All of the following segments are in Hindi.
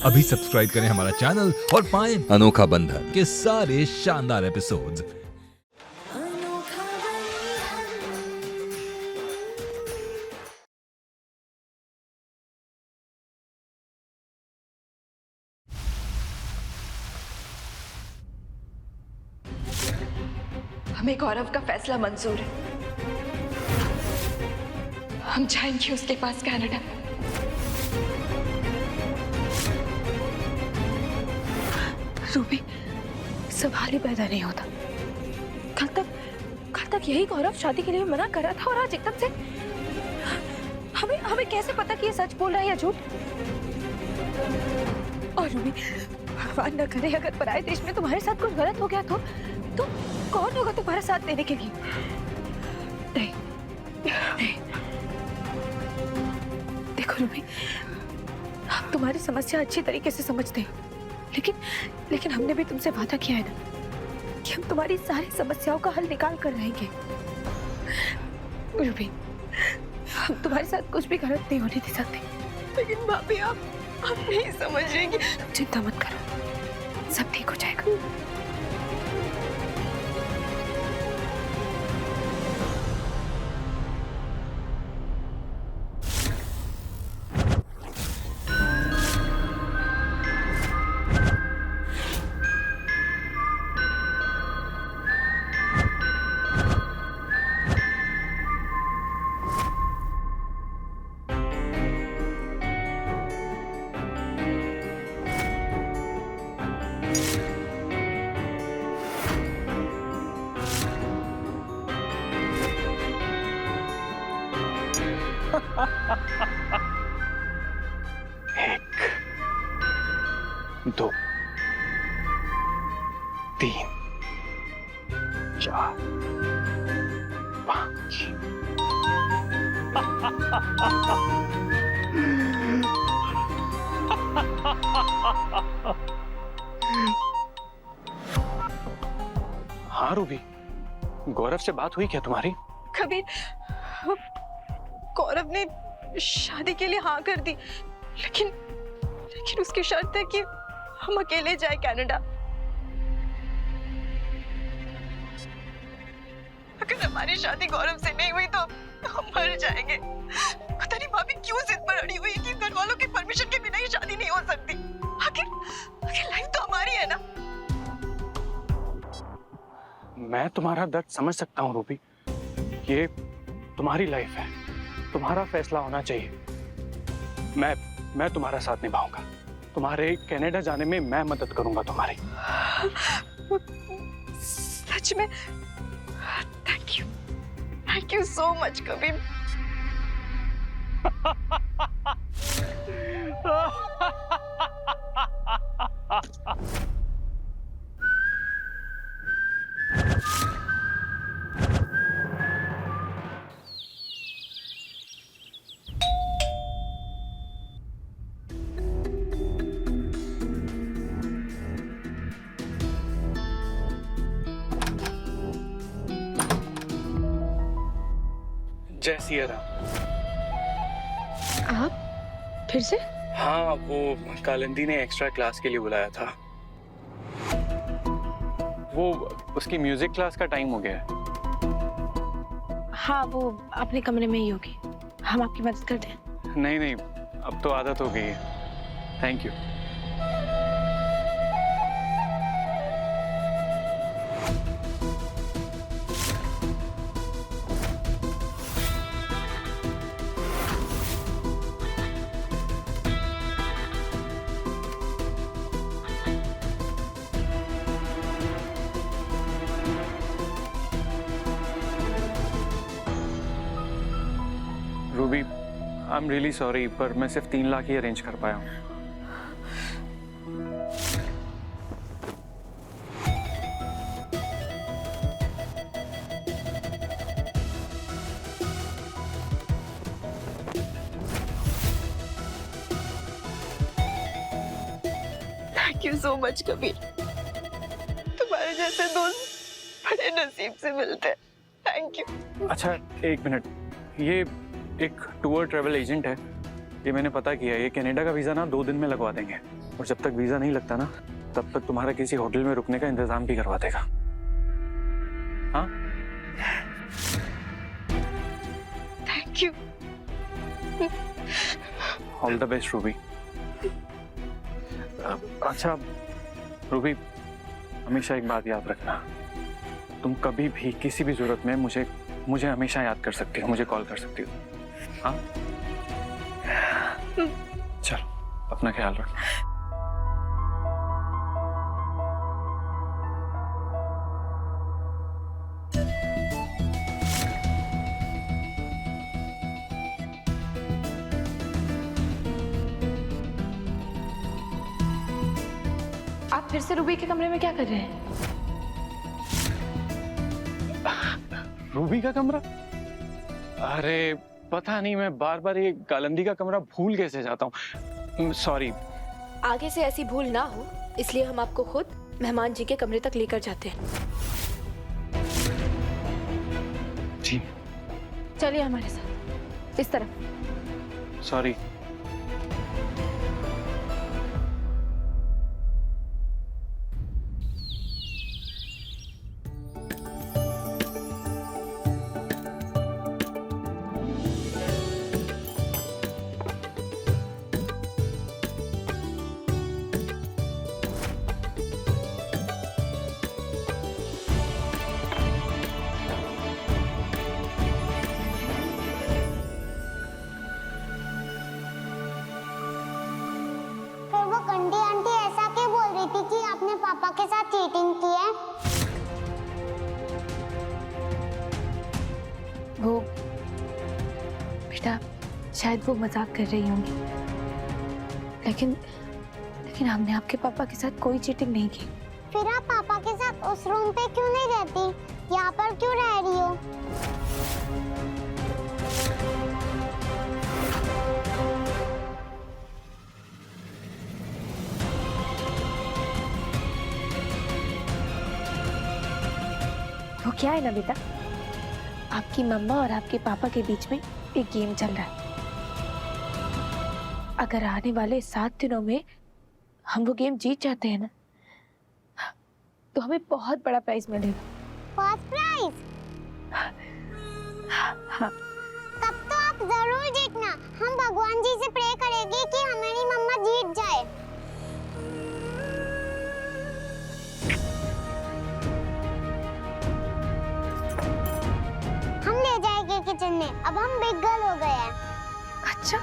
अभी सब्सक्राइब करें हमारा चैनल और पाएं अनोखा बंधन के सारे शानदार एपिसोड्स। हमें गौरव का फैसला मंजूर है। हम जाएंगे उसके पास कनाडा। रूबी, सवाल ही पैदा नहीं होता। कल तक यही गौरव शादी के लिए मना कर रहा था और आज एकदम से हमें कैसे पता कि ये सच बोल रहा है या झूठ? और रूबी, भगवान न करे अगर पराये देश में तुम्हारे साथ कुछ गलत हो गया तो कौन होगा तुम्हारा साथ देने के लिए? नहीं, नहीं। देखो रूबी, हम तुम्हारी समस्या अच्छी तरीके से समझते हैं, लेकिन हमने भी तुमसे वादा किया है ना कि हम तुम्हारी सारी समस्याओं का हल निकाल कर रहेंगे। रूबी, हम तुम्हारे साथ कुछ भी गलत नहीं होने दे सकते। लेकिन भाभी, आप नहीं समझेंगे। चिंता मत करो, सब ठीक हो जाएगा। एक, दो, तीन, चार, पांच। हाँ रूबी, गौरव से बात हुई क्या तुम्हारी? कबीर, गौरव ने शादी के लिए हाँ कर दी, लेकिन उसकी शर्त है कि हम अकेले जाए कनाडा। अगर हमारी शादी गौरव से नहीं हुई तो हम मर जाएंगे। पता नहीं भाभी क्यों जिद पर अड़ी हुई है कि घर वालों की परमिशन के बिना ही शादी नहीं हो सकती। आखिर लाइफ तो हमारी है ना। मैं तुम्हारा दर्द समझ सकता हूँ रूबी, ये तुम्हारी लाइफ है, तुम्हारा फैसला होना चाहिए। मैं तुम्हारा साथ निभाऊंगा, तुम्हारे कनाडा जाने में मैं मदद करूंगा तुम्हारी। सच में? Thank you so much Kabir. जय सिया राम। आप फिर से? हाँ, वो कालिंदी ने एक्स्ट्रा क्लास के लिए बुलाया था। वो उसकी म्यूजिक क्लास का टाइम हो गया है। हाँ, वो अपने कमरे में ही होगी। हम आपकी मदद कर दें? नहीं, अब तो आदत हो गई है। Thank you. Ruby, I am really sorry, पर मैं सिर्फ 3 लाख ही अरेंज कर पाया हूँ। Thank you so much Kabir. तुम्हारे जैसे दोस्त बड़े नसीब से मिलते हैं। Thank you. अच्छा, एक मिनट, ये एक टूर ट्रैवल एजेंट है, ये मैंने पता किया, ये कनाडा का वीज़ा ना 2 दिन में लगवा देंगे। और जब तक वीजा नहीं लगता ना, तब तक तुम्हारा किसी होटल में रुकने का इंतजाम भी करवा देगा। हाँ, thank you. All the best Ruby. अच्छा रूबी, हमेशा एक बात याद रखना, तुम कभी भी किसी भी जरूरत में मुझे हमेशा याद कर सकती हो, मुझे कॉल कर सकती हो। हाँ, चलो अपना ख्याल रखना। आप फिर से रूबी के कमरे में क्या कर रहे हैं? रूबी का कमरा? अरे पता नहीं, मैं बार बार ये कालंदी का कमरा भूल कैसे जाता हूँ, सॉरी। आगे से ऐसी भूल ना हो, इसलिए हम आपको खुद मेहमान जी के कमरे तक लेकर जाते हैं। जी चलिए हमारे साथ, इस तरफ। सॉरी। पापा के साथ चीटिंग की है। वो बेटा शायद वो मजाक कर रही होंगी, लेकिन हमने आपके पापा के साथ कोई चीटिंग नहीं की। फिर आप पापा के साथ उस रूम पे क्यों नहीं रहती, यहाँ पर क्यों रह रही हो? वो क्या है ना बेटा, आपकी मम्मा और आपके पापा के बीच में एक गेम चल रहा है। अगर आने वाले 7 दिनों में हम वो गेम जीत जाते हैं ना, तो हमें बहुत बड़ा प्राइज मिलेगा। First prize? हाँ। तब तो आप जरूर जीतना। हम भगवान जी से प्रे करेंगे कि हमारी मम्मा जीत जाए। हम ले जाएंगे किचन में। अब हम बिग गर्ल हो गए हैं। अच्छा,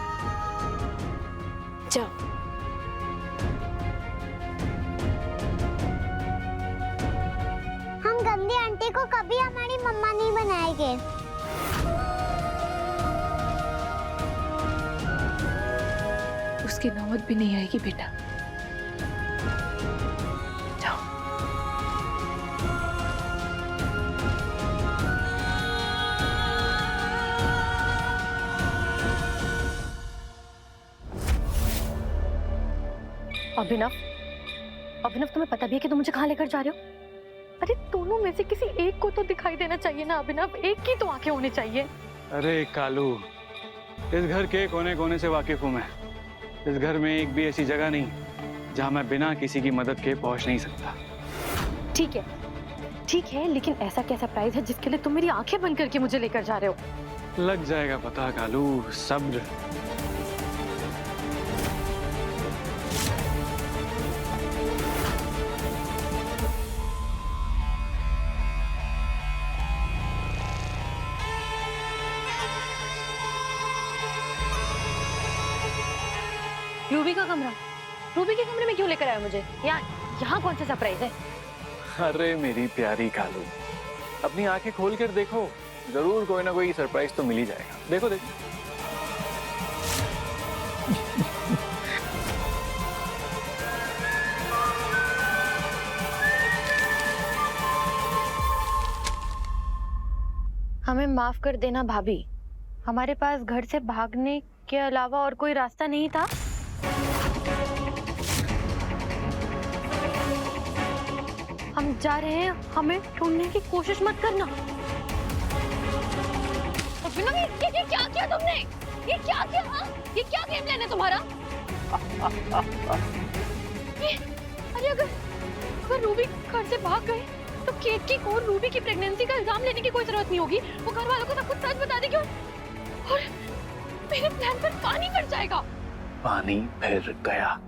जाओ। हम गंदी आंटी को कभी हमारी मम्मा नहीं बनाएंगे। उसकी नौबत भी नहीं आएगी बेटा। जाओ। अभिनव, तुम्हें पता भी है कि तुम मुझे कहाँ लेकर जा रहे हो? अरे दोनों में से किसी एक को तो दिखाई देना चाहिए ना अभिनव, एक की तो आंखें होनी चाहिए। अरे कालू, इस घर के कोने कोने से वाकिफ हूँ मैं। इस घर में एक भी ऐसी जगह नहीं जहाँ मैं बिना किसी की मदद के पहुँच नहीं सकता। ठीक है, लेकिन ऐसा क्या सरप्राइज है जिसके लिए तुम मेरी आंखें बंद करके मुझे लेकर जा रहे हो? लग जाएगा पता कालू, सब्र। रूबी के कमरे में क्यों लेकर आया मुझे? यहाँ कौन सा सरप्राइज है? अरे मेरी प्यारी कालू, अपनी आंखें खोल कर देखो, जरूर कोई ना कोई सरप्राइज तो मिल ही जाएगा। देखो देखो। हमें माफ कर देना भाभी, हमारे पास घर से भागने के अलावा और कोई रास्ता नहीं था। हम जा रहे हैं, हमें ढूंढने की कोशिश मत करना। ये क्या किया तुमने? ये क्या किया? हाँ? ये क्या गेम प्लान है तुम्हारा? अरे अगर रूबी घर से भाग गए तो केतकी को रूबी की प्रेगनेंसी का इल्जाम लेने की कोई जरूरत नहीं होगी। वो घर वालों को सब कुछ सच बता देगी और मेरे प्लान पर पानी फिर जाएगा। पानी फिर गया।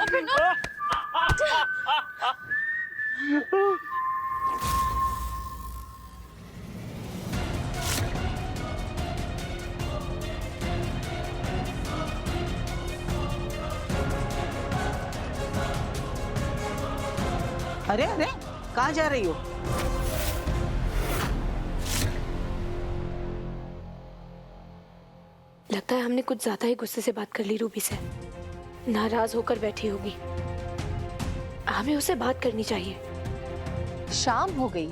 अभिनव, अरे अरे कहाँ जा रही हो? लगता है हमने कुछ ज्यादा ही गुस्से से बात कर ली रूबी से। नाराज होकर बैठी होगी। हमें उससे बात करनी चाहिए। शाम हो गई,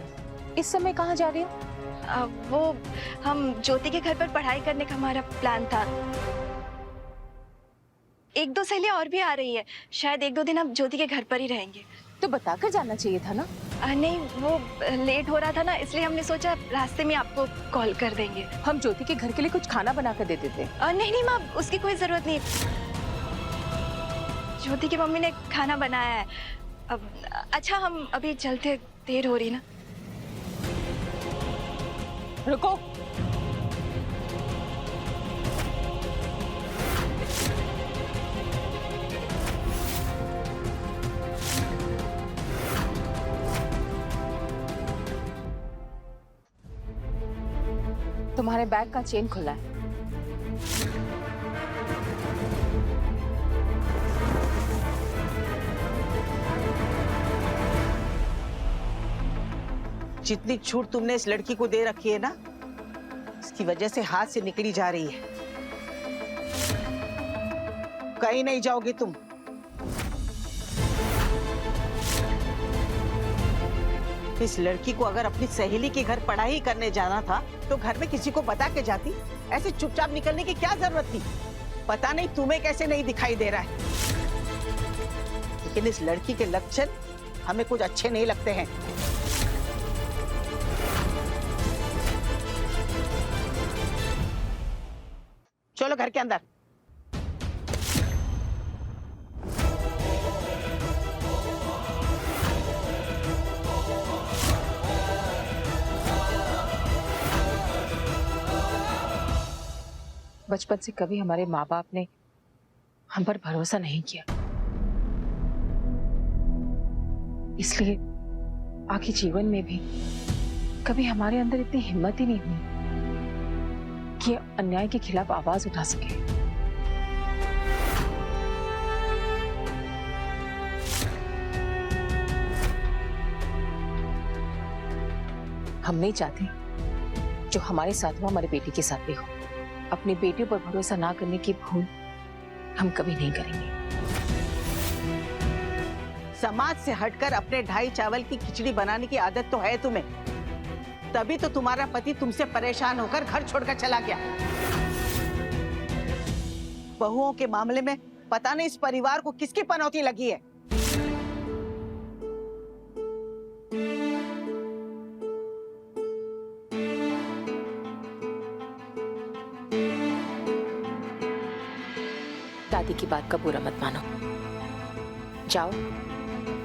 इस समय कहाँ जा रही हो? वो हम ज्योति के घर पर पढ़ाई करने का हमारा प्लान था। एक दो सहेलियां और भी आ रही है, शायद एक दो दिन हम ज्योति के घर पर ही रहेंगे। तो बताकर जाना चाहिए था ना। नहीं, वो लेट हो रहा था ना, इसलिए हमने सोचा रास्ते में आपको कॉल कर देंगे। हम ज्योति के घर के लिए कुछ खाना बना कर दे देते। नहीं माँ, उसकी कोई जरूरत नहीं। ज्योति की मम्मी ने खाना बनाया है। अब अच्छा, हम अभी चलते, देर हो रही ना। रुको, तुम्हारे बैग का चेन खुला है। जितनी छूट तुमने इस लड़की को दे रखी है ना, इसकी वजह से हाथ से निकली जा रही है। कहीं नहीं जाओगी तुम। इस लड़की को अगर अपनी सहेली के घर पढ़ाई करने जाना था तो घर में किसी को बता के जाती। ऐसे चुपचाप निकलने की क्या जरूरत थी? पता नहीं तुम्हें कैसे नहीं दिखाई दे रहा है, लेकिन इस लड़की के लक्षण हमें कुछ अच्छे नहीं लगते हैं। चलो घर के अंदर। बचपन से कभी हमारे माँ बाप ने हम पर भरोसा नहीं किया, इसलिए आगे जीवन में भी कभी हमारे अंदर इतनी हिम्मत ही नहीं हुई कि अन्याय के खिलाफ आवाज उठा सके। हम नहीं चाहते जो हमारे साथ हुआ हमारे बेटी के साथ भी हो। अपनी बेटियों पर भरोसा ना करने की भूल हम कभी नहीं करेंगे। समाज से हटकर अपने ढाई चावल की खिचड़ी बनाने की आदत तो है तुम्हें, तभी तो तुम्हारा पति तुमसे परेशान होकर घर छोड़कर चला गया। बहुओं के मामले में पता नहीं इस परिवार को किसकी पनौती लगी है। दादी की बात का बुरा मत मानो, जाओ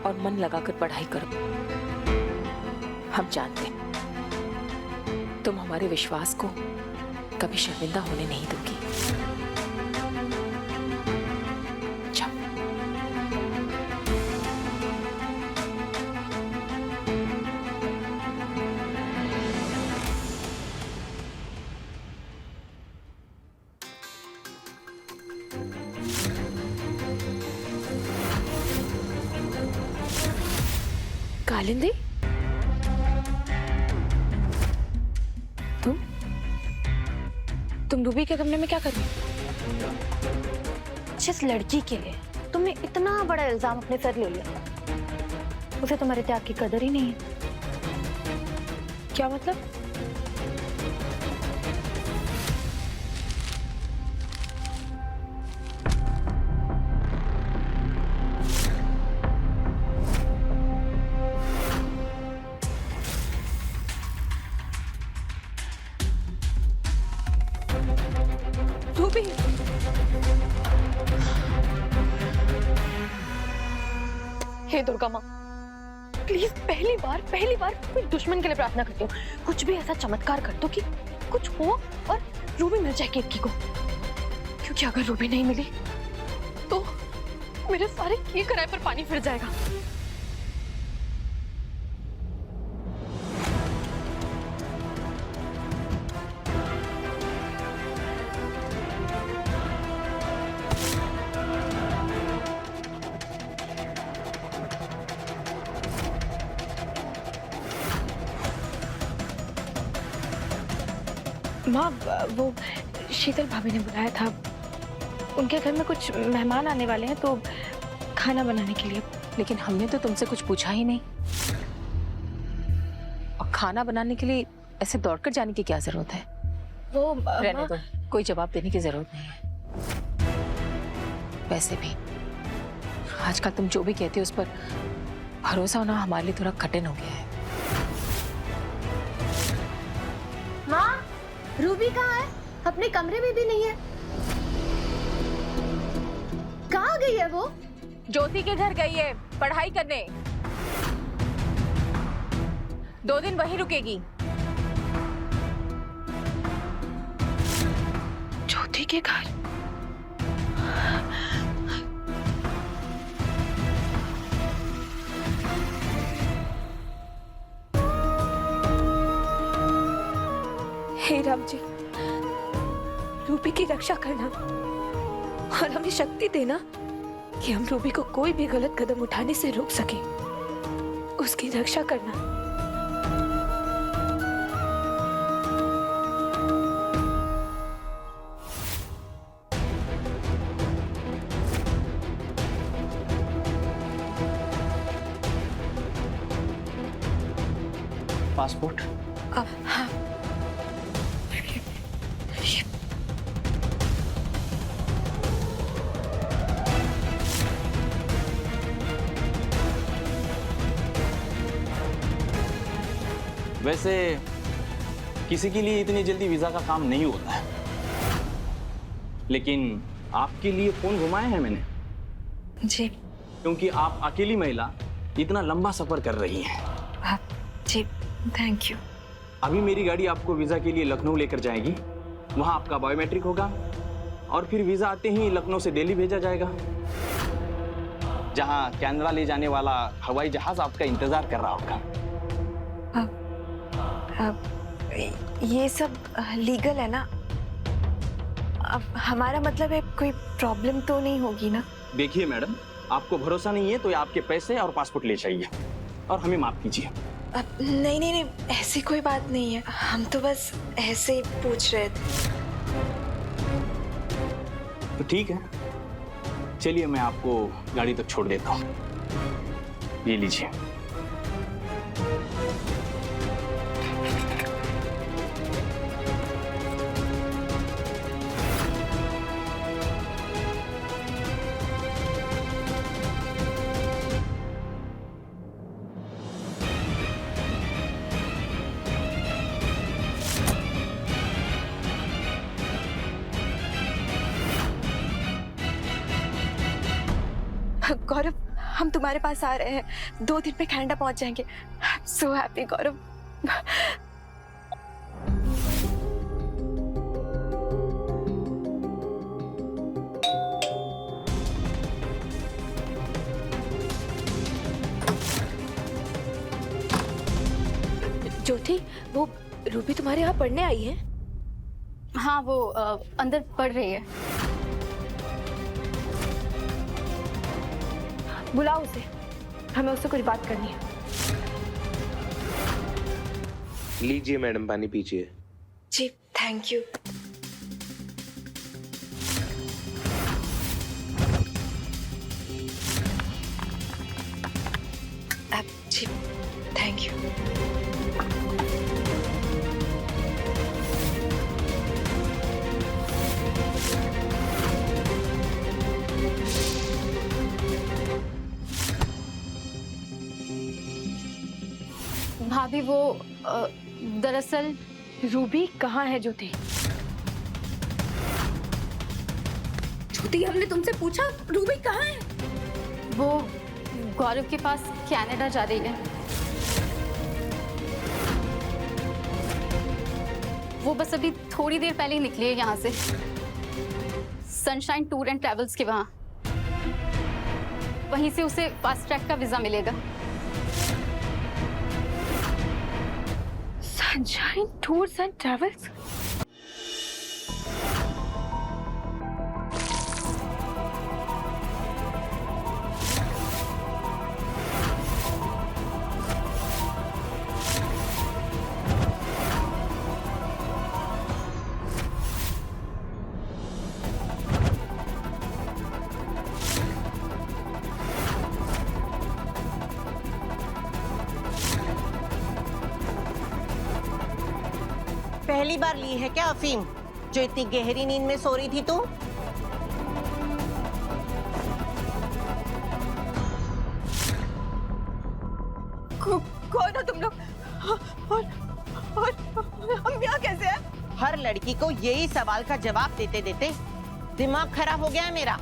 और मन लगाकर पढ़ाई करो। हम जानते हैं तुम हमारे विश्वास को कभी शर्मिंदा होने नहीं दोगी। जाओ। कालिंदी, तुम रूबी के कमरे में क्या कर रही हो? जिस लड़की के लिए तुमने इतना बड़ा इल्जाम अपने सर ले लिया, उसे तुम्हारे त्याग की कदर ही नहीं है। क्या मतलब? रूबी, हे दुर्गा माँ, प्लीज पहली बार कोई दुश्मन के लिए प्रार्थना करती हूँ, कुछ भी ऐसा चमत्कार कर दो कि कुछ हो और रूबी मिल जाए केतकी को, क्योंकि अगर रूबी नहीं मिली तो मेरे सारे किए कराए पर पानी फिर जाएगा। माँ, वो शीतल भाभी ने बुलाया था, उनके घर में कुछ मेहमान आने वाले हैं तो खाना बनाने के लिए। लेकिन हमने तो तुमसे कुछ पूछा ही नहीं, और खाना बनाने के लिए ऐसे दौड़कर जाने की क्या जरूरत है? वो रहने दो, कोई जवाब देने की जरूरत नहीं है। वैसे भी आजकल तुम जो भी कहते हो उस पर भरोसा होना हमारे लिए थोड़ा कठिन हो गया है। माँ, रूबी कहाँ है? अपने कमरे में भी नहीं है। कहाँ गई है वो? ज्योति के घर गई है पढ़ाई करने, 2 दिन वहीं रुकेगी। ज्योति के घर? हे राम जी, रूबी की रक्षा करना और हमें शक्ति देना कि हम रूबी को कोई भी गलत कदम उठाने से रोक सके, उसकी रक्षा करना। पासपोर्ट? हाँ। वैसे किसी के लिए इतनी जल्दी वीजा का काम नहीं होता है, लेकिन आपके लिए फोन घुमाया है मैंने जी, क्योंकि आप अकेली महिला इतना लंबा सफर कर रही हैं। जी, थैंक यू। अभी मेरी गाड़ी आपको वीजा के लिए लखनऊ लेकर जाएगी, वहां आपका बायोमेट्रिक होगा और फिर वीजा आते ही लखनऊ से दिल्ली भेजा जाएगा, जहां कनाडा ले जाने वाला हवाई जहाज आपका इंतजार कर रहा होगा। ये सब लीगल है ना? अब हमारा मतलब है, कोई प्रॉब्लम तो नहीं होगी ना? देखिए मैडम, आपको भरोसा नहीं है तो ये आपके पैसे और पासपोर्ट ले जाइए और हमें माफ कीजिए। नहीं नहीं नहीं, ऐसी कोई बात नहीं है, हम तो बस ऐसे ही पूछ रहे थे। तो ठीक है, चलिए मैं आपको गाड़ी तक छोड़ देता हूँ, ये लीजिए। गौरव, हम तुम्हारे पास आ रहे हैं, 2 दिन में कनाडा पहुंच जाएंगे। सो हैप्पी गौरव। ज्योति, वो रूबी तुम्हारे यहाँ पढ़ने आई है? हाँ, वो अंदर पढ़ रही है। बुलाओ उसे, हमें उससे कुछ बात करनी है। लीजिए मैडम, पानी पीजिए। जी, थैंक यू। जी, थैंक यू। भाभी, वो दरअसल रूबी कहाँ है ज्योति? श्रुति, हमने तुमसे पूछा रूबी कहाँ है? वो गौरव के पास कनाडा जा रही है। वो बस अभी थोड़ी देर पहले ही निकली है यहाँ से, सनशाइन टूर एंड ट्रैवल्स के वहाँ। वहीं से उसे फास्ट ट्रैक का वीजा मिलेगा। Sunshine tours and travels? पहली बार ली है क्या अफीम, जो इतनी गहरी नींद में सो रही थी तू? कौन हो तुम लोग? और हम यहाँ कैसे हैं? हर लड़की को यही सवाल का जवाब देते देते दिमाग खराब हो गया है मेरा।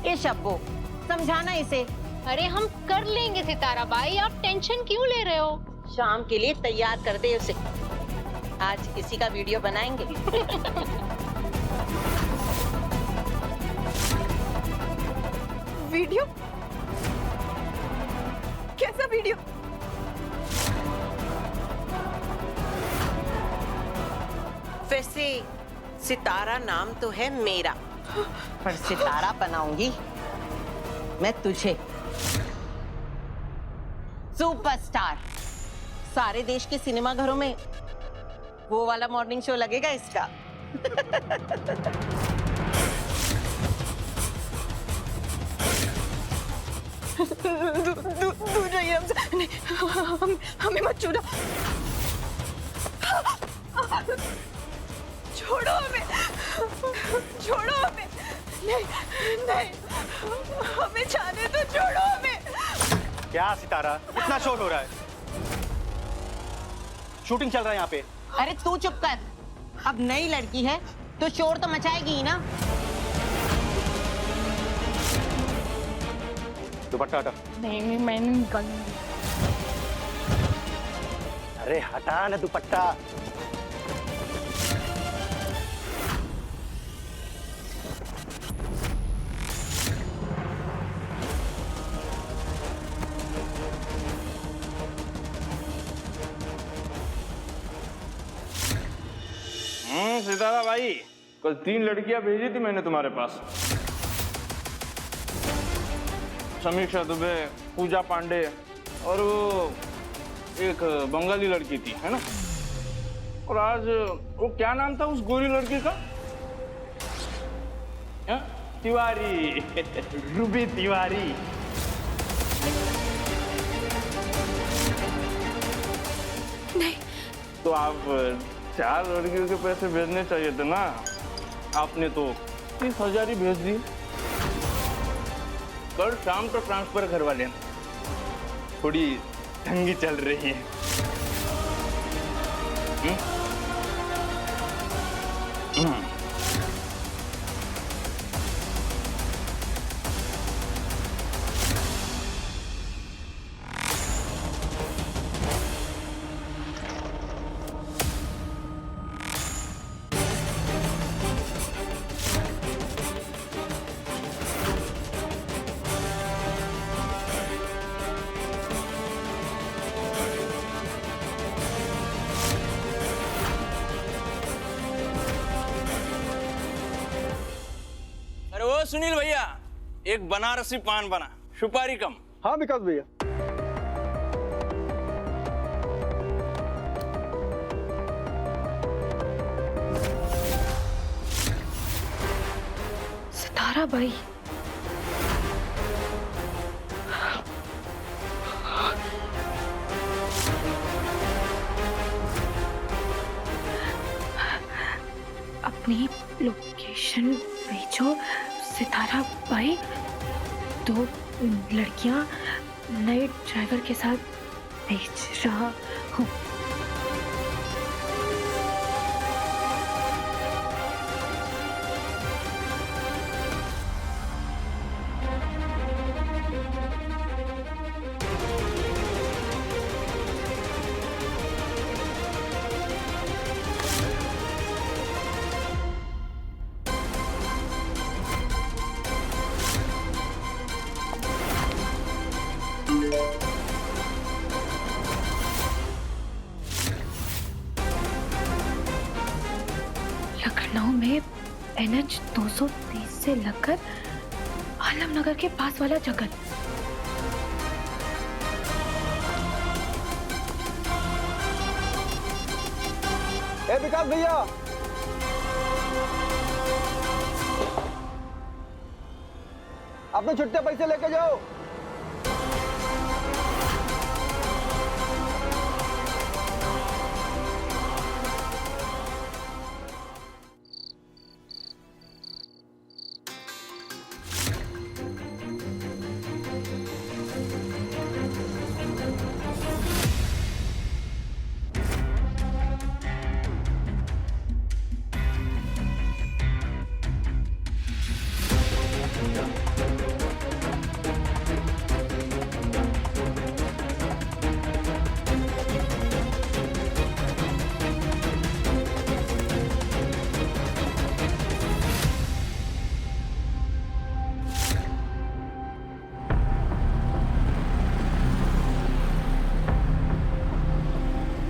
ए शब्बो, समझाना इसे। अरे हम कर लेंगे सितारा बाई, आप टेंशन क्यों ले रहे हो? शाम के लिए तैयार कर दे उसे, आज इसी का वीडियो बनाएंगे। वीडियो? कैसा वीडियो? वैसे सितारा नाम तो है मेरा, पर सितारा बनाऊंगी मैं तुझे। सुपरस्टार। सारे देश के सिनेमा घरों में वो वाला मॉर्निंग शो लगेगा इसका। दूर रहिए हमसे। नहीं, हमें मत छूना। छोड़ो हमें, छोड़ो हमें। नहीं नहीं, हमें जाने तो, छोड़ो हमें। क्या सितारा, इतना शोर हो रहा है? शूटिंग चल रहा है यहाँ पे। अरे तू चुप कर, अब नई लड़की है तो शोर तो मचाएगी ही ना। दुपट्टा हटा। नहीं, मैं नहीं निकालूंगी। अरे हटा ना दुपट्टा। सितारा भाई, कल 3 लड़कियां भेजी थी मैंने तुम्हारे पास। समीक्षा दुबे, पूजा पांडे और वो एक बंगाली लड़की थी, है ना? और आज वो क्या नाम था उस गोरी लड़की का? तिवारी। रूबी तिवारी। नहीं। तो आप 4 लड़कियों के पैसे भेजने चाहिए थे ना, आपने तो 30,000 ही भेज दी। कल शाम को ट्रांसफर करवा लेना, थोड़ी तंगी चल रही है। सुनील भैया, एक बनारसी पान बना, सुपारी कम। हाँ विकास भैया। सितारा बाई, अपनी लोकेशन भेजो। सितारा बाई, 2 लड़कियां नए ड्राइवर के साथ भेज रहा हूँ। लखनऊ में NH 230 से लगकर आलमनगर के पास वाला जंगल। ए विकास भैया, अपने छुट्टे पैसे लेके जाओ।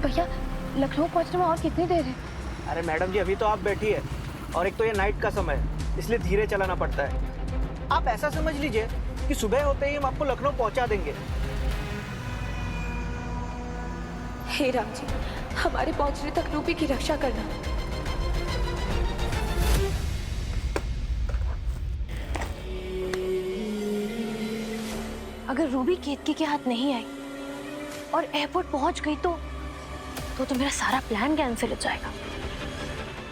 भैया, लखनऊ पहुंचने में और कितनी देर है? अरे मैडम जी, अभी तो आप बैठी है और एक तो ये नाइट का समय है, इसलिए धीरे चलाना पड़ता है। आप ऐसा समझ लीजिए कि सुबह होते ही हम आपको लखनऊ पहुंचा देंगे। हे राम जी, हमारे पहुंचने तक रूबी की रक्षा करना। अगर रूबी केतकी के हाथ नहीं आई और एयरपोर्ट पहुंच गई तो मेरा सारा प्लान कैंसिल हो जाएगा।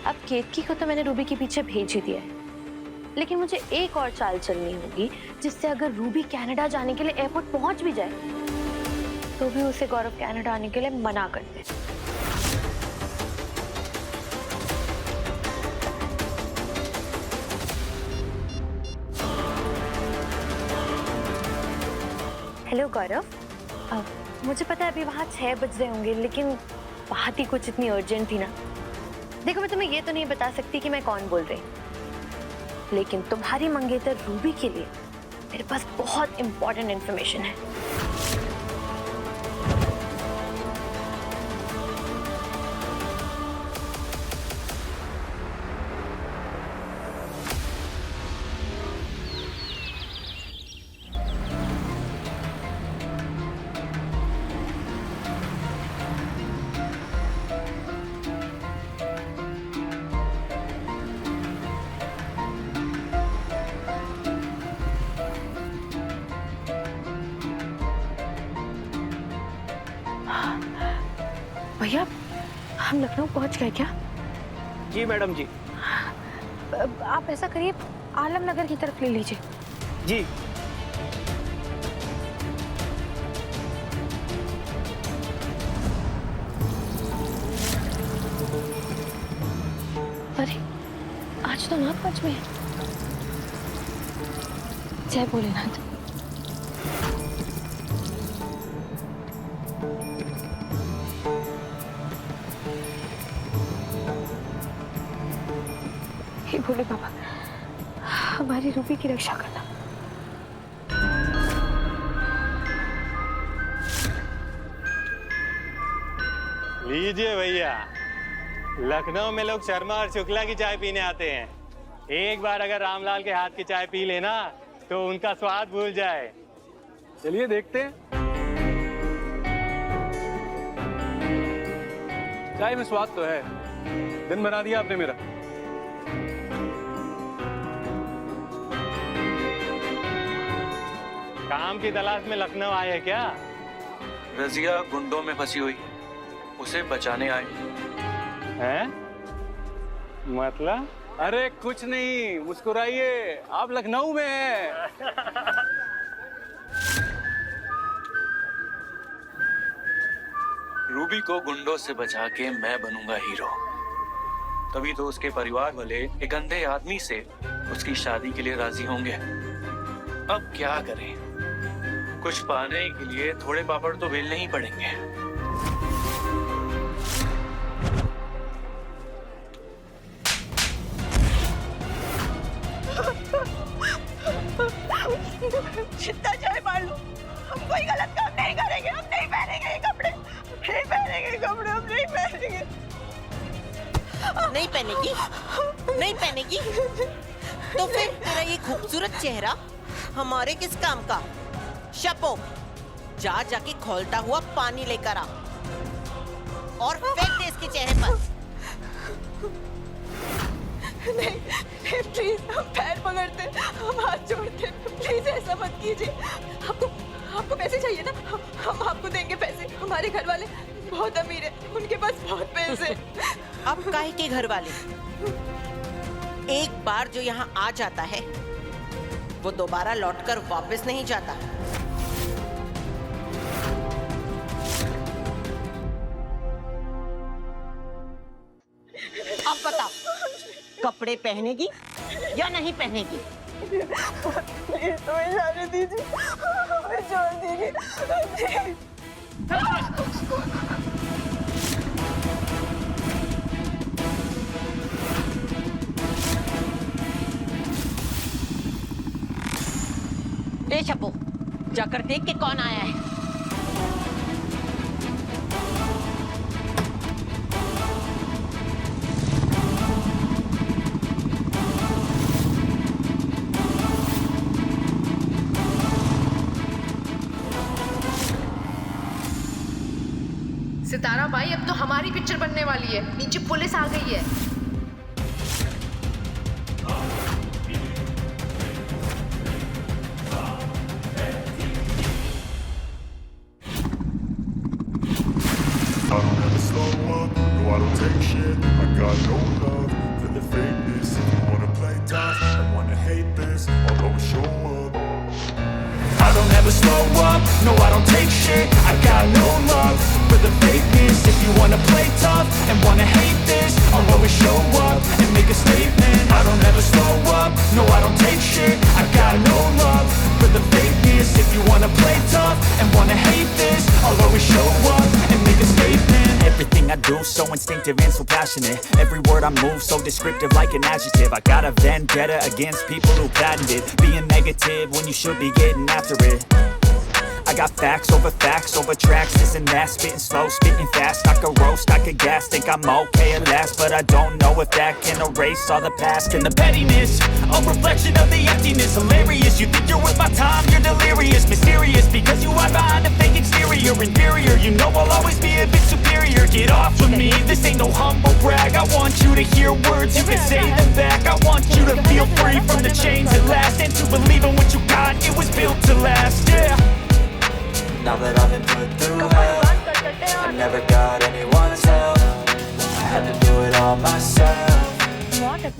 अब केतकी को तो मैंने रूबी के पीछे भेज ही दिया है, लेकिन मुझे एक और चाल चलनी होगी जिससे अगर रूबी कनाडा जाने के लिए एयरपोर्ट पहुंच भी जाए तो भी उसे गौरव कनाडा आने के लिए मना कर दे। हेलो गौरव, मुझे पता है अभी वहाँ 6 बज रहे होंगे, लेकिन बात ही कुछ इतनी अर्जेंट थी ना। देखो, मैं तुम्हें ये तो नहीं बता सकती कि मैं कौन बोल रही, लेकिन तुम्हारी मंगेतर रूबी के लिए मेरे पास बहुत इंपॉर्टेंट इन्फॉर्मेशन है। भैया, हम लखनऊ पहुंच गए क्या? जी मैडम जी। आप ऐसा करिए, आलमनगर की तरफ ले लीजिए। जी। अरे, आज तो नाग पंचमी है। जय भोलेनाथ। हे भोले बाबा, हमारी रूबी की रक्षा करना। लीजिए भैया, लखनऊ में लोग शर्मा और शुक्ला की चाय पीने आते हैं। एक बार अगर रामलाल के हाथ की चाय पी लेना तो उनका स्वाद भूल जाए। चलिए देखते हैं। चाय में स्वाद तो है। दिन बना दिया आपने मेरा। काम की तलाश में लखनऊ आए हैं क्या? रजिया गुंडों में फंसी हुई, उसे बचाने आए हैं? मतलब? अरे कुछ नहीं, मुस्कुराइए, आप लखनऊ में हैं। रूबी को गुंडों से बचा के मैं बनूंगा हीरो। तभी तो उसके परिवार वाले एक अंधे आदमी से उसकी शादी के लिए राजी होंगे। अब क्या करें, कुछ पाने के लिए थोड़े पापड़ तो बेलने ही पड़ेंगे। जितना चाहे मार लो, हम कोई गलत काम नहीं करेंगे। हम नहीं पहनेंगे ये कपड़े, नहीं पहनेंगे कपड़े, हम नहीं पहनेंगे। नहीं पहनेगी? नहीं पहनेगी तो फिर तेरा ये खूबसूरत चेहरा हमारे किस काम का? शपो, जाके खौलता हुआ पानी लेकर आ और फेंक दे इसके चेहरे पर। नहीं प्लीज, हम पैर पकड़ते, हम हाथ जोड़ते, प्लीज ऐसा मत कीजिए। आपको पैसे चाहिए ना, हम आपको देंगे पैसे। हमारे घर वाले बहुत अमीर है, उनके पास बहुत पैसे। अब काहे के घर वाले? एक बार जो यहाँ आ जाता है वो दोबारा लौटकर वापस नहीं जाता। अब बता, कपड़े पहनेगी या नहीं पहनेगी? प्लीज तुम्हें जाने दीजिए, हमें छोड़ दीजिए। ए शपो, जाकर देख के कौन आया है। सितारा भाई, अब तो हमारी पिक्चर बनने वाली है। नीचे पुलिस आ गई है। I don't ever slow up, no I don't take shit. I got no love for the fakeness. If you wanna play tough and wanna hate this, I'll always show up. I don't ever slow up, no I don't take shit. I got no love for the fakeness. If you wanna play tough and wanna hate this, I'll always show up and make a statement. I don't ever slow up, no I don't take shit. I got no love for the fakeness. If you wanna play tough and wanna hate this, I'll always show up and make a statement. Everything I do so instinctive and so passionate. Every word I move so descriptive like an adjective. I got a vendetta against people who patented being negative when you should be getting after it. I got facts over tracks, this and that. Spitting slow, spitting fast. I could roast, I could gas. Think I'm okay at last, but I don't know if that can erase all the past. And the pettiness, a reflection of the emptiness. Hilarious, you think you're worth my time, you're delirious. Mysterious, because you hide behind a fake exterior. Inferior, you know I'll always be a bit superior. Get off of me, this ain't no humble brag. I want you to hear words, you can say them back. I want you to feel free from the chains at last, and to believe in what you got, it was built to last, yeah. Now that I've been put through hell, I never got anyone's help. I had to do it all myself. I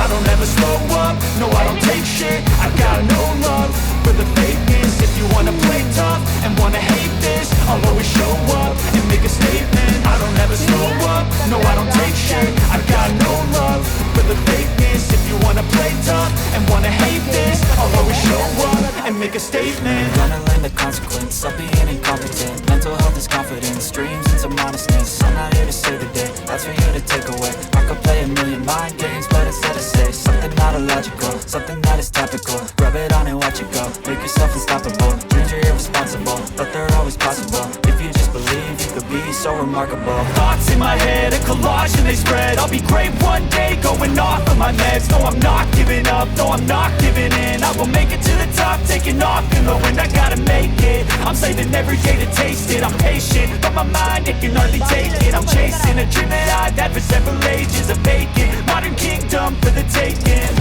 don't ever slow up, no I don't take shit. I got no love for the fakeness. If you wanna play tough and wanna hate this, I'll always show up and make a statement. I don't ever slow up, no I don't take shit. I got no love for the fakeness. If you wanna play tough and wanna hate this, I'll always show up and make a statement. Gonna learn the consequence of being incompetent. Mental health is confidence, dreams and some honestness. I'm not here to save the day, that's for you to take away. I could play a million mind games, but instead I say something not illogical, something that is topical. Rub it on and watch it go, make yourself unstoppable. Dreams are irresponsible, but they're always possible. If you just believe, you could be so remarkable. Thoughts in my head, a collage and they spread. I'll be great one day, going off of my meds. No, I'm not giving up, no, I'm not giving in. I will make it to the top, taking off in the wind. I gotta make it, I'm saving every day to taste it. I'm patient, but my mind, it can hardly take it. I'm chasing a dream that I've had for several ages. A vacant, modern kingdom for the taking.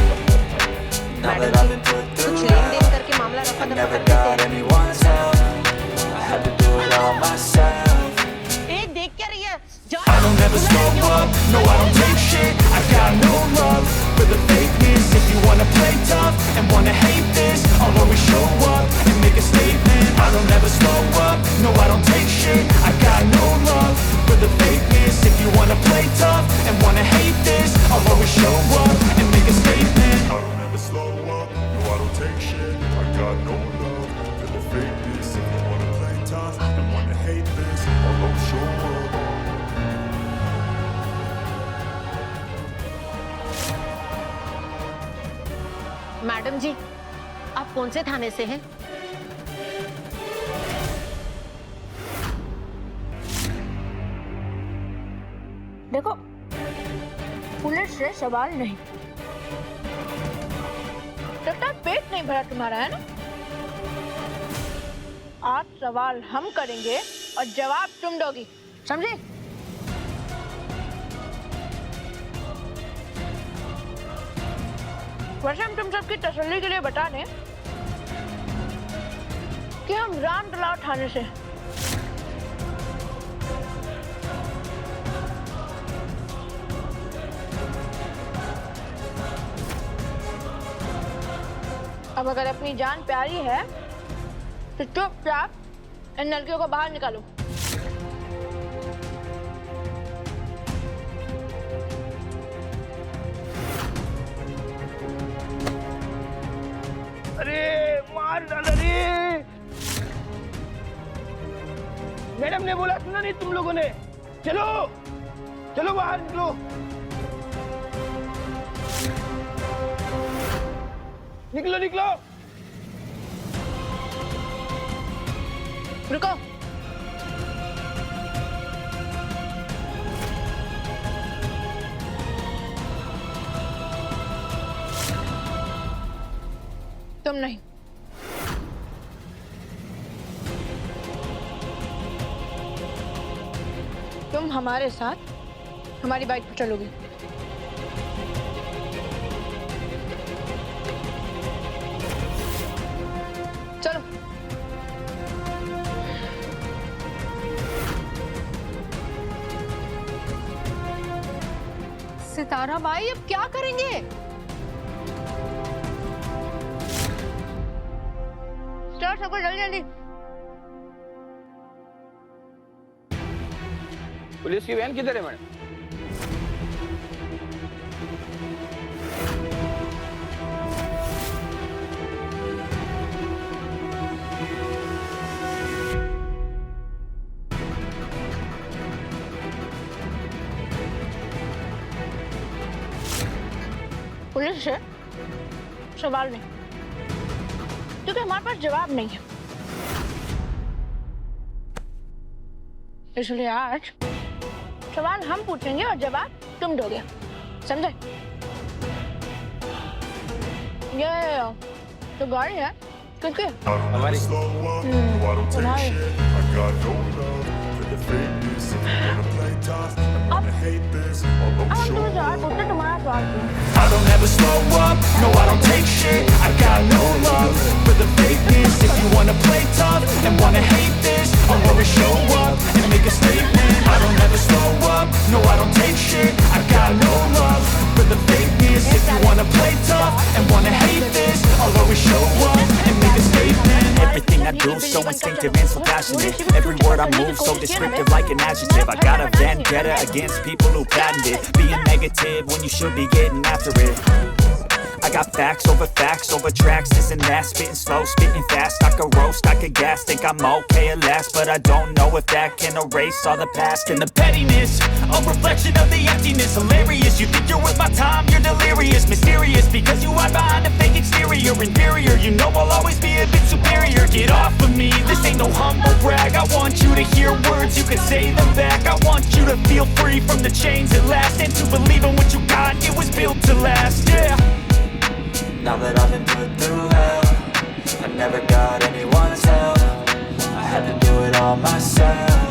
Now that I've been put through hell, I never got anyone's help. I had to do it all myself. I don't ever slow up, no I don't take shit. I got no love for the fakeness. If you wanna play tough and wanna hate this, I'll always show up and make a statement. I don't ever slow up, no I don't take shit. I got no love for the fakeness. If you wanna play tough and wanna hate this, I'll always show up and make a statement. I don't ever slow up, no I don't take shit. I got no love for the fakeness. If you wanna play tough and wanna hate this, I'll always show up. Madam ji, आप कौन से थाने से हैं? देखो, पुलिस से सवाल नहीं। लगता है पेट नहीं भरा तुम्हारा, है ना? आज सवाल हम करेंगे और जवाब तुम दोगी, समझे? वैसे हम तुम सबकी तसल्ली के लिए बता दें कि हम रामतलाव थाने से। अब अगर अपनी जान प्यारी है तो चुपचाप इन लड़कियों को बाहर निकालो। अरे मार डाला रे! मैडम ने बोला सुना नहीं तुम लोगों ने? चलो चलो बाहर निकलो। निकलो निकलो। रुको। तुम नहीं। तुम हमारे साथ हमारी बाइक पर चलोगे। चलो। सितारा भाई अब क्या करेंगे? चलो सबको जल्दी जल्दी। पुलिस की वैन किधर है मैडम? पुलिस से सवाल नहीं, क्योंकि हमारे पास जवाब नहीं है। इसलिए आज सवाल हम पूछेंगे और जवाब तुम दोगे, समझे? ये तो गाड़ी है किसकी? हमारी। तुम्हारी। अब हम तुम्हें सवाल पूछते, तुम्हारा सवाल पूछते। I don't ever slow up, no I don't take shit. I got no love for the fakeness. If you wanna play tough and wanna hate this, I'll always show up and make a statement. I don't ever slow up, no I don't take shit. I got no love for the fakeness. If you wanna play tough and wanna hate this, I'll always show up and make a statement. Everything I do so instinctive and so passionate. Every word I move so descriptive like an adjective. I got a vendetta against people who patented being negative when you should be getting after it. I got facts over tracks, this and that. Spitting slow, spitting fast. I could roast, I could gas. Think I'm okay at last, but I don't know if that can erase all the past. And the pettiness, a reflection of the emptiness. Hilarious, you think you're worth my time, you're delirious. Mysterious, because you hide behind a fake exterior. Inferior, you know I'll always be a bit superior. Get off of me, this ain't no humble brag. I want you to hear words, you can say them back. I want you to feel free from the chains at last, and to believe in what you got, it was built to last, yeah. Now that I've been put through hell, I never got anyone's help. I had to do it all myself.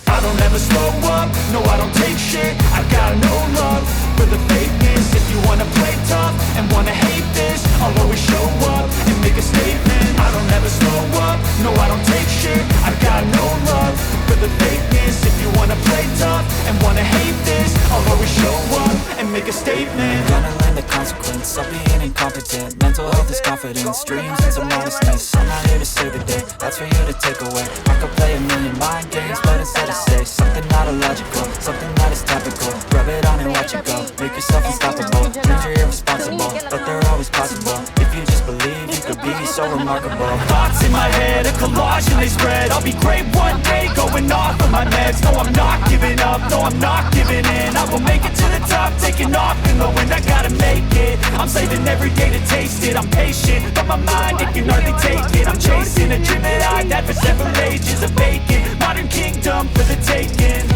I don't ever slow up, no I don't take shit. I got no love for the fakeness. If you wanna play tough and wanna hate this, I'll always show up and make a statement. I don't ever slow up, no I don't take shit. I got no love for the fakeness. If you wanna play tough and wanna hate this, I'll always show up and make a statement. Gonna learn the consequence of being incompetent. Mental health is confidence, dreams into modestness. I'm not here to save the day, that's for you to take away. I could play a million mind games, but instead I say something not illogical, something that is topical. Rub it on and watch it go, make yourself unstoppable. Dreams are irresponsible, but they're always possible. If you just believe, you could be so remarkable. Thoughts in my head, a collage and they spread. I'll be great one day, going off of my meds. No, I'm not giving up, no, I'm not giving in. I will make it to the top, taking off in the wind. I gotta make it, I'm saving every day to taste it. I'm patient, but my mind, it can hardly take it. I'm chasing a dream that I've had for several ages. A vacant, modern kingdom for the taking.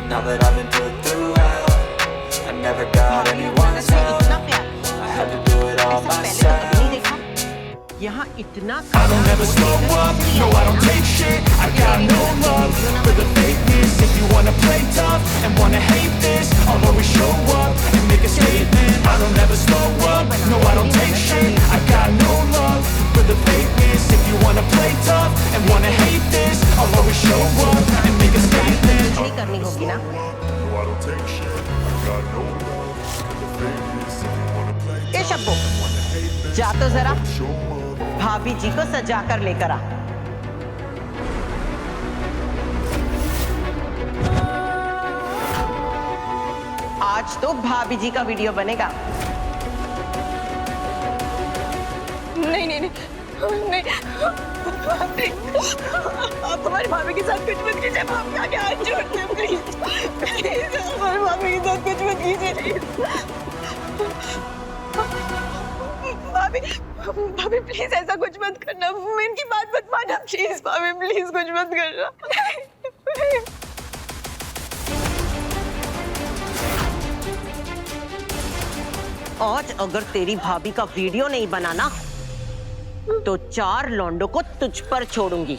Now that I've been put through hell, never got anyone's help. I had to do it all myself. यहाँ इतना I don't ever slow up, no I don't take shit. I got no love for the fakeness. If you wanna play tough and wanna hate this, I'll always show up and make a statement. I don't ever slow up, no I don't take shit. I got no love for the fakeness. If you wanna play tough and wanna hate this, I'll always show up and make a statement. नहीं करनी होगी ना? No, I don't take shit. I got no love for the fakeness. If you wanna play ए शब्बो, जा तो जरा भाभी जी को सजा कर लेकर आ। आज तो भाभी जी का वीडियो बनेगा। नहीं नहीं नहीं नहीं, आप हमारी भाभी के साथ कुछ मत कीजिए। भाभी आगे हाथ जोड़ते हैं, प्लीज प्लीज, हमारी भाभी के साथ कुछ मत कीजिए। भाभी भाभी प्लीज ऐसा कुछ मत करना, इनकी बात मत मानना प्लीज। भाभी प्लीज कुछ मत करना। आज अगर तेरी भाभी का वीडियो नहीं बनाना तो 4 लौंडों को तुझ पर छोड़ूंगी।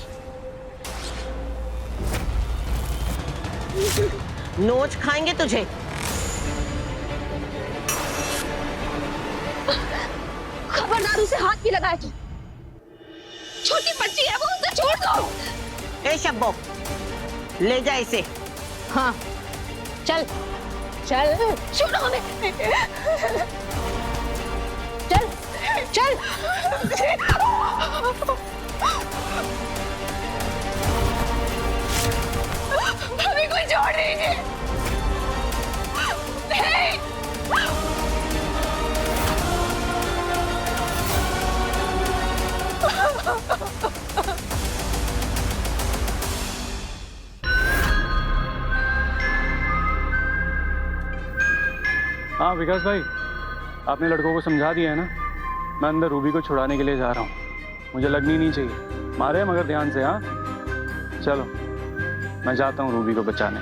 नोच खाएंगे तुझे। खबरदार उसे हाथ भी लगाए तू। छोटी बच्ची है वो, उसे छोड़ दो। ए शब्बो, ले जा इसे। हाँ चल चल, छोड़ो हमें। चल चल। भाभी को छोड़ दीजिए। नहीं। हाँ विकास भाई, आपने लड़कों को समझा दिया है ना? मैं अंदर रूबी को छुड़ाने के लिए जा रहा हूँ। मुझे लगनी नहीं चाहिए। मारे मगर ध्यान से। हाँ चलो, मैं जाता हूँ रूबी को बचाने।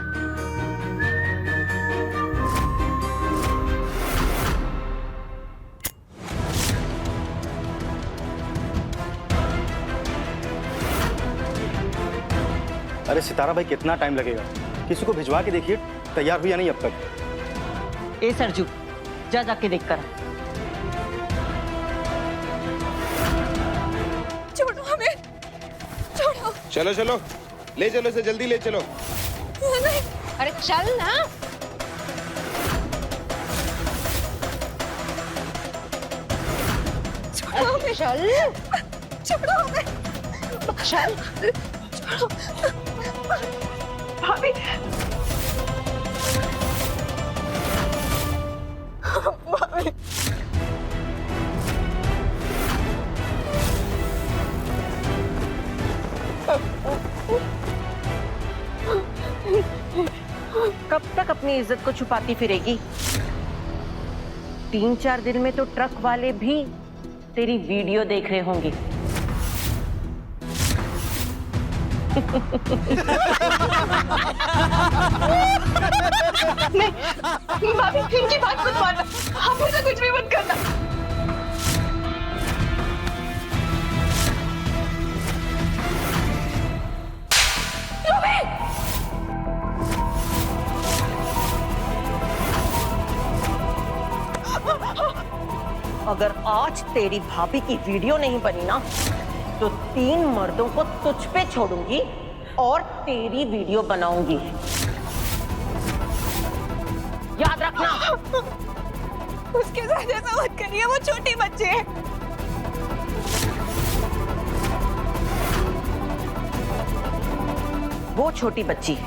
अरे सितारा भाई, कितना टाइम लगेगा? किसी को भिजवा के देखिए, तैयार हुई या नहीं अब तक। ए सरजू, जा जाके देख कर। छोड़ो हमें, छोड़ो। चलो चलो, ले चलो इसे, जल्दी ले चलो। अरे चल ना। छोड़ो हमें, चल। छोड़ो हमें, चल। छोड़ो। भाभी भाभी, कब तक अपनी इज्जत को छुपाती फिरेगी? 3-4 दिन में तो ट्रक वाले भी तेरी वीडियो देख रहे होंगे। नहीं भाभी, इनकी बात मत मानना, हम ऐसा कुछ भी मत करना। अगर आज तेरी भाभी की वीडियो नहीं बनी ना तो 3 मर्दों को तुझ पे छोड़ूंगी और तेरी वीडियो बनाऊंगी। याद रखना। उसके साथ ऐसा मत करिए, वो छोटी बच्ची है। वो छोटी बच्ची है,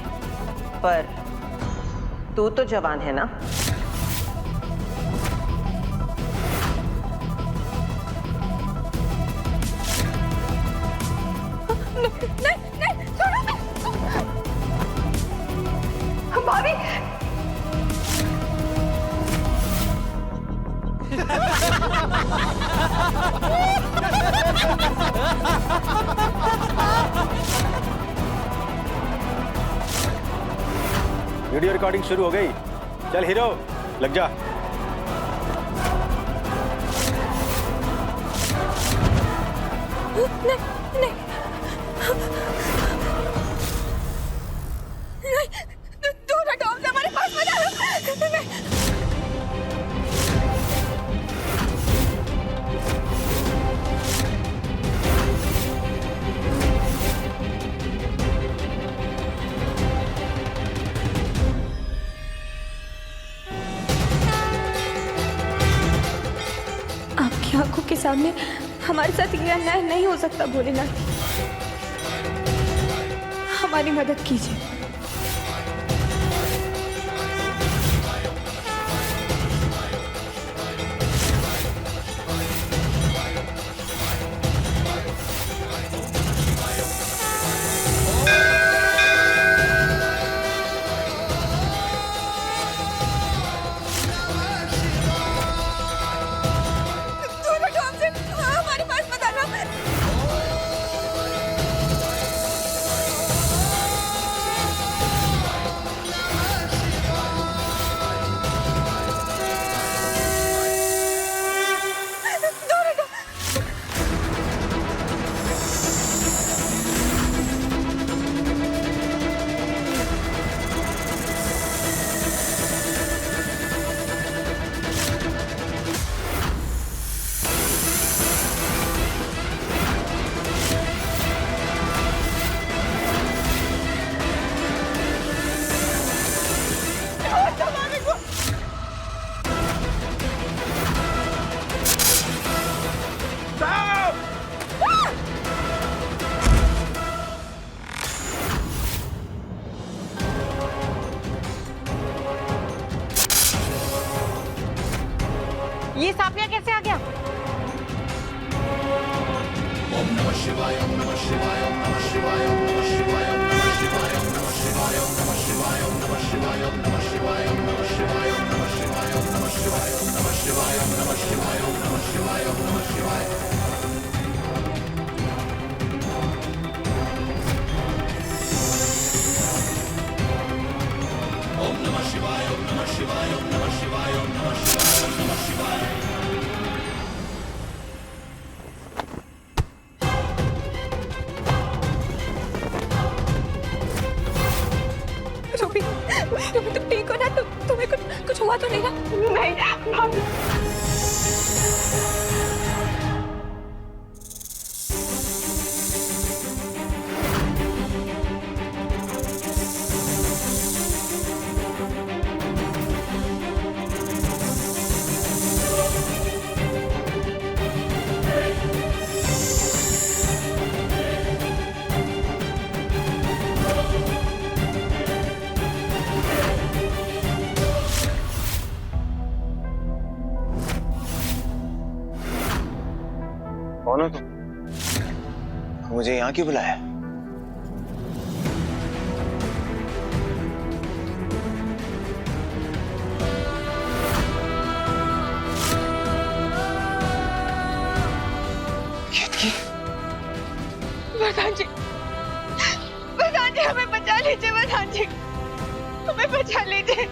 पर तू तो जवान है ना? नहीं, छोड़ो मैं। भाभी वीडियो रिकॉर्डिंग शुरू हो गई। चल हीरो, लग जा। नहीं नहीं नहीं, दूर हटो, हमसे हमारे पास मत आओ। नहीं। आपकी आंखों के सामने हमारे साथ ये अन्याय नहीं हो सकता भोलेनाथ। हमारी मदद कीजिए। ये सापिया कैसे आ गया? ओम नमः शिवाय, ओम नमः शिवाय, ओम नमः शिवाय, ओम नमः शिवाय, ओम नमः शिवाय, ओम नमः शिवाय, ओम नमः शिवाय, ओम नमः शिवाय, ओम नमः शिवाय, ओम नमः शिवाय, ओम नमः शिवाय, ओम नमः शिवाय, ओम नमः शिवाय, ओम नमः शिवाय, ओम नमः शिवाय, ओम नमः शिवाय। ओम नमः शिवाय, ओम नमः शिवाय, ओम नमः शिवाय, ओम नमः शिवाय, ओम नमः शिवाय। रूबी, तुम ठीक हो ना? तुम्हें कुछ हुआ तो नहीं ना? नहीं भाभी। कौन हो तुम? मुझे यहाँ क्यों बुलाया? केतकी? प्रधान जी, हमें बचा लीजिए। प्रधान जी, हमें बचा लीजिए।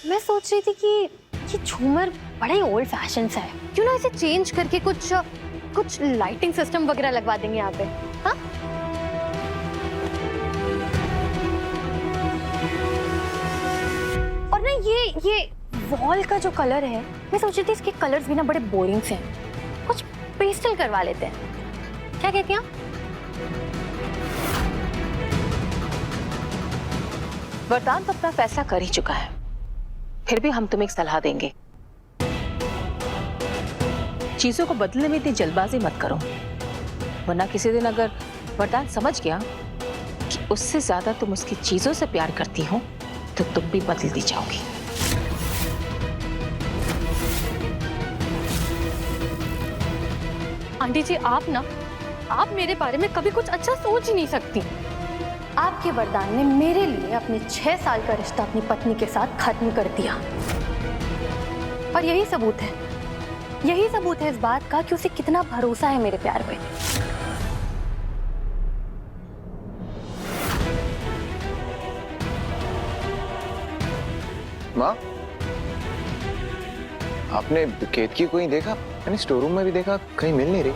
मैं सोच रही थी कि ये झूमर बड़ा ही ओल्ड फैशन सा है, क्यों ना इसे चेंज करके कुछ लाइटिंग सिस्टम वगैरह लगवा देंगे यहाँ पे। हाँ, और ना ये वॉल का जो कलर है, मैं सोच रही थी इसके कलर्स भी ना बड़े बोरिंग से हैं, कुछ पेस्टल करवा लेते हैं। क्या कहती हैं आप? वरदान तो अपना फैसला कर ही चुका है, फिर भी हम तुम्हें एक सलाह देंगे। चीजों को बदलने में इतनी जल्दबाजी मत करो, वरना किसी दिन अगर वरदान समझ गया कि उससे ज्यादा तुम उसकी चीजों से प्यार करती हो तो तुम भी बदल दी जाओगी। आंटी जी, आप मेरे बारे में कभी कुछ अच्छा सोच ही नहीं सकती। आपके वरदान ने मेरे लिए अपने 6 साल का रिश्ता अपनी पत्नी के साथ खत्म कर दिया। और यही सबूत है इस बात का कि उसे कितना भरोसा है मेरे प्यार पे। माँ, आपने केतकी को ही देखा? मैंने स्टोर रूम में भी देखा, कहीं मिल नहीं रही।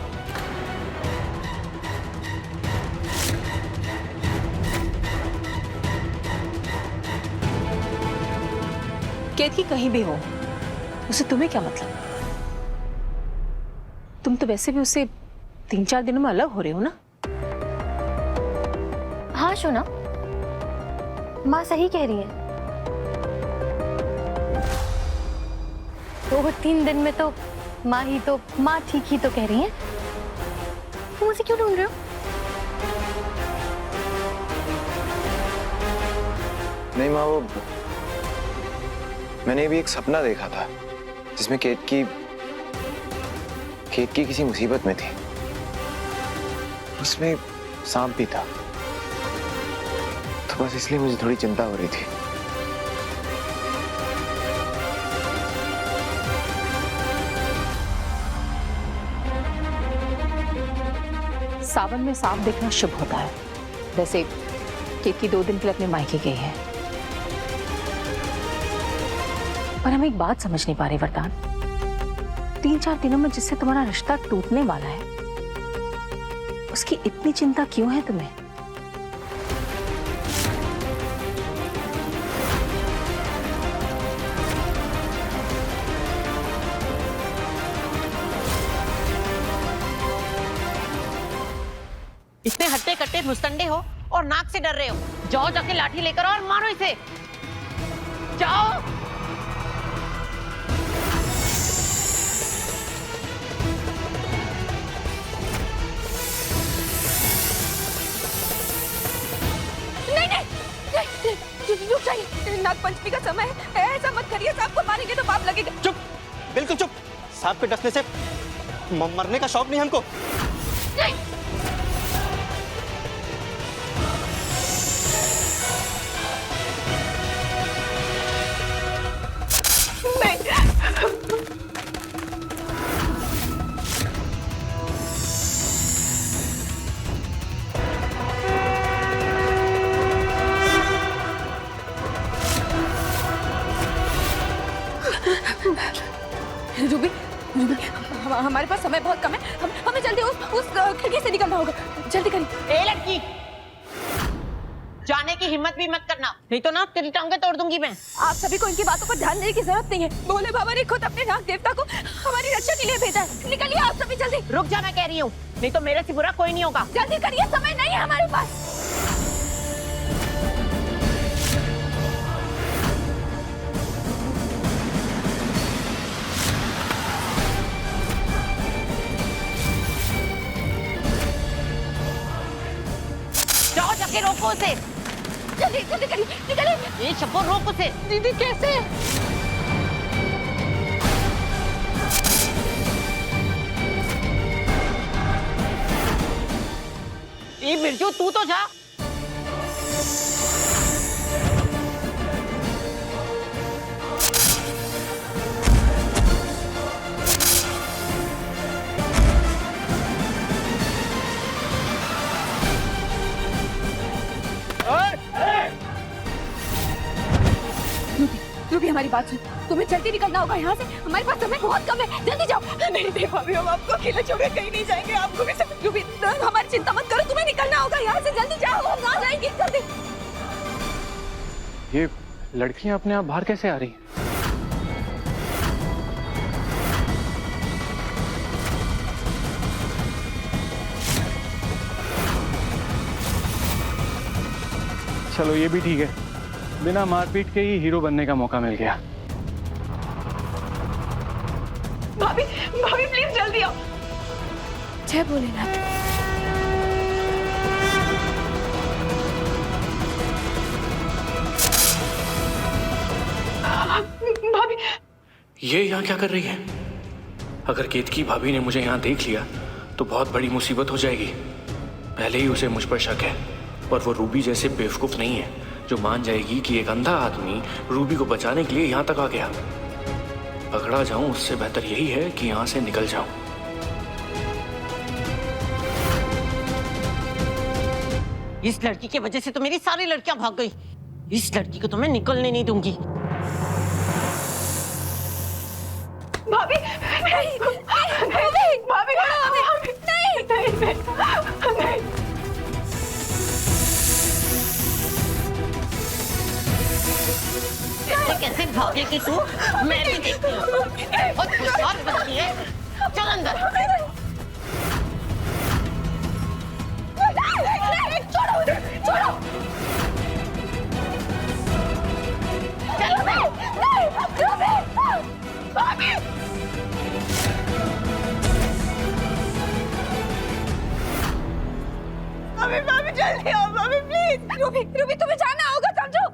केतकी कहीं भी हो, उसे तुम्हें क्या मतलब? तुम तो वैसे भी उससे 3-4 दिनों में अलग हो रहे हो ना? हाँ शोना, माँ सही कह रही है। 2-3 दिन में तो माँ ठीक ही तो कह रही है। तुम उसे क्यों ढूंढ रहे हो? नहीं माँ, वो मैंने भी एक सपना देखा था जिसमें केतकी किसी मुसीबत में थी। उसमें सांप भी था, तो बस इसलिए मुझे थोड़ी चिंता हो रही थी। सावन में सांप देखना शुभ होता है। वैसे केतकी 2 दिन के लिए अपने मायके गई है, पर हम एक बात समझ नहीं पा रहे वरदान, 3-4 दिनों में जिससे तुम्हारा रिश्ता टूटने वाला है, उसकी इतनी चिंता क्यों है तुम्हें? इतने हट्टे कट्टे मुस्तंडे हो और नाक से डर रहे हो। जाओ जाके लाठी लेकर और मारो इसे। जाओ। नहीं, रुक जाइए। नागपंचमी का समय है, ऐसा मत करिए। सांप को मारेंगे तो पाप लगेगा। चुप, बिल्कुल चुप। सांप के डसने से मरने का शौक नहीं हमको। नहीं। रूबी, हमारे पास समय बहुत कम है। हमें जल्दी उस खिड़की से निकलना होगा। जल्दी करिए। ए लड़की, जाने की हिम्मत भी मत करना, नहीं तो ना तेरी टांगें तोड़ दूंगी मैं। आप सभी को इनकी बातों पर ध्यान देने की जरूरत नहीं है। भोले बाबा ने खुद अपने नाग देवता को हमारी रक्षा के लिए भेजा है। निकलिए आप सभी जल्दी। रुक जा, मैं कह रही हूँ, नहीं तो मेरे से बुरा कोई नहीं होगा। जल्दी करिए, समय नहीं है हमारे पास। जाओ जाके रोको उसे। जल्दी जल्दी करिए, निकलिए। ये शब्बो, रोक उसे। दीदी कैसे? ये बिरजू, तू तो जा। रूबी, हमारी बात सुन। तुम्हें जल्दी निकलना होगा यहाँ से। हमारे पास समय बहुत कम है। जल्दी जाओ। नहीं नहीं भाभी, हम आपको अकेला छोड़कर कहीं नहीं जाएंगे। आपको भी रूबी, हमारी चिंता मत करो। तुम्हें निकलना होगा यहाँ से। जल्दी जाओ, हम आ जाएंगे। जल्दी। ये लड़कियां अपने आप बाहर कैसे आ रही हैं? चलो ये भी ठीक है, बिना मारपीट के ही हीरो बनने का मौका मिल गया। भाभी, भाभी प्लीज जल्दी आओ। जय भोलेनाथ। भाभी, ये यहाँ क्या कर रही है? अगर केतकी भाभी ने मुझे यहाँ देख लिया तो बहुत बड़ी मुसीबत हो जाएगी। पहले ही उसे मुझ पर शक है। और वो रूबी जैसे बेवकूफ नहीं है जो मान जाएगी कि एक अंधा आदमी रूबी को बचाने के लिए यहाँ तक आ गया। पकड़ा जाऊं उससे बेहतर यही है कि यहाँ से निकल जाऊं। इस लड़की की वजह से तो मेरी सारी लड़कियां भाग गई। इस लड़की को तो मैं निकलने नहीं दूंगी। भाभी नहीं, भाभी भाभी नहीं, कैसे भागेगी तू? मैं भी देखती हूँ। बहुत होशियार बच्ची है। चल अंदर। छोड़ो, छोड़ो। भाभी जल्दी आओ भाभी प्लीज। रूबी तुम्हें जाना होगा समझो।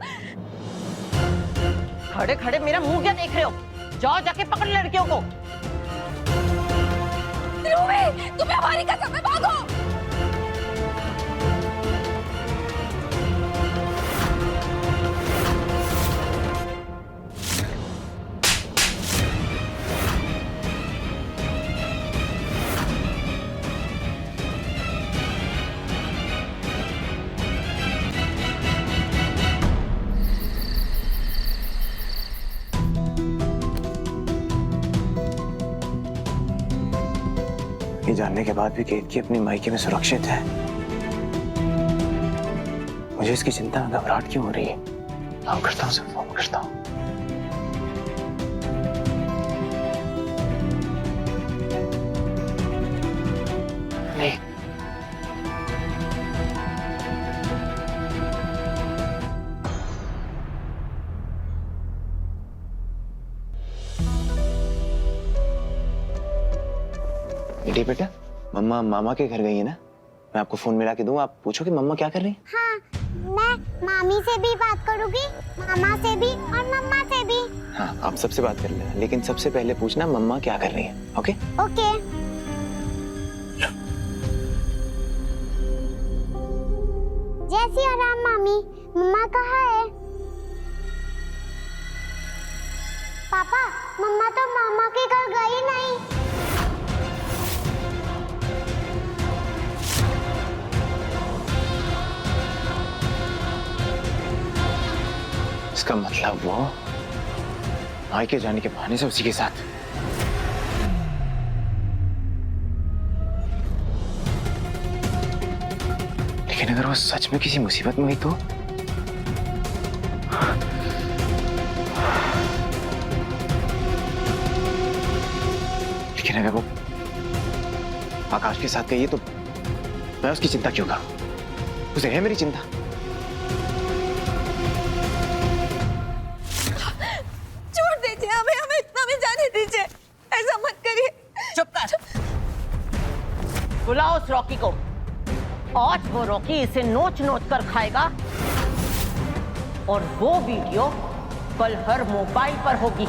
खड़े खड़े मेरा मुंह क्या देख रहे हो? जाओ जाके पकड़ लड़कियों को। रूबी तुम्हें हमारी कसम है, भागो। ये जानने के बाद भी केतकी अपनी मायके में सुरक्षित है। मुझे इसकी चिंता में घबराहट क्यों हो रही है? फोन करता हूँ, सिर्फ फोन करता हूँ। नहीं, बेटा, मम्मा मामा के घर गई है ना? मैं आपको फोन मिला के दूं, आप पूछो कि मम्मा क्या कर रही है। हाँ, मैं मामी से भी बात करूंगी, मामा से भी और मम्मा से भी। हाँ, आप सबसे बात कर लेना, लेकिन सबसे पहले पूछना मम्मा क्या कर रही है। ओके? ओके। जय सिया राम मामी, मम्मा कहाँ है? पापा, मम्मा तो मामा के घर गई नहीं। इसका मतलब वो मायके जाने के बहाने से उसी के साथ। लेकिन अगर वो सच में किसी मुसीबत में हुई तो? लेकिन अगर वो आकाश के साथ गई है तो मैं उसकी चिंता क्यों करूं? उसे है मेरी चिंता। बुलाओ उस रॉकी को। आज वो रॉकी इसे नोच नोच कर खाएगा और वो वीडियो कल हर मोबाइल पर होगी।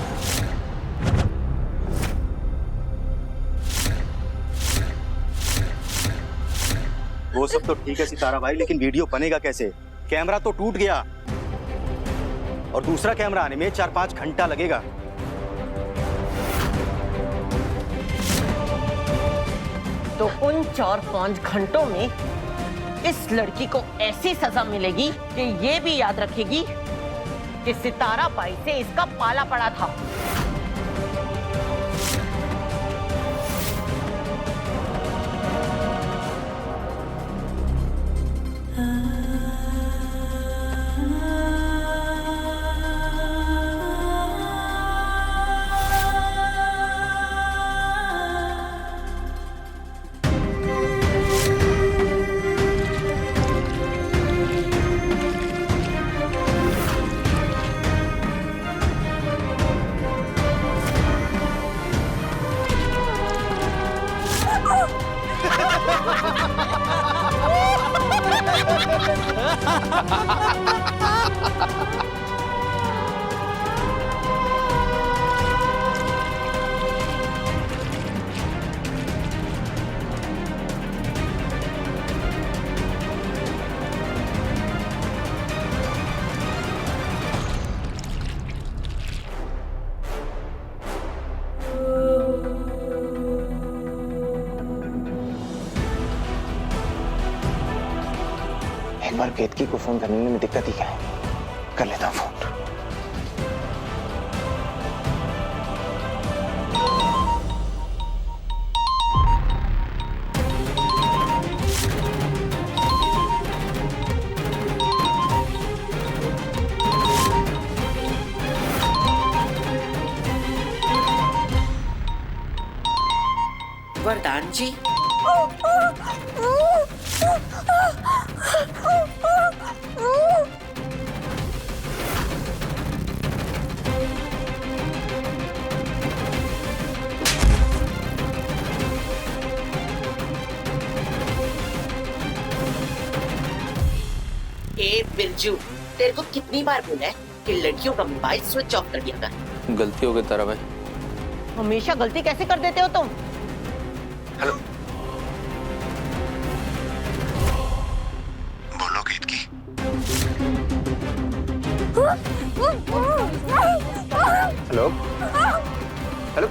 वो सब तो ठीक है सितारा भाई, लेकिन वीडियो बनेगा कैसे? कैमरा तो टूट गया और दूसरा कैमरा आने में 4-5 घंटा लगेगा। तो उन 4-5 घंटों में इस लड़की को ऐसी सजा मिलेगी कि ये भी याद रखेगी कि सितारा बाई से इसका पाला पड़ा था। बार केतकी को फोन करने में दिक्कत ही क्या है? कर लेता हूँ फोन। वरदान जी, ए बिरजू, तेरे को कितनी बार बोला है कि लड़कियों का मोबाइल स्विच ऑफ कर दिया कर। गलती हो गई तारा भाई। हमेशा गलती कैसे कर देते हो तुम? हेलो, बोलो केतकी। Hello hello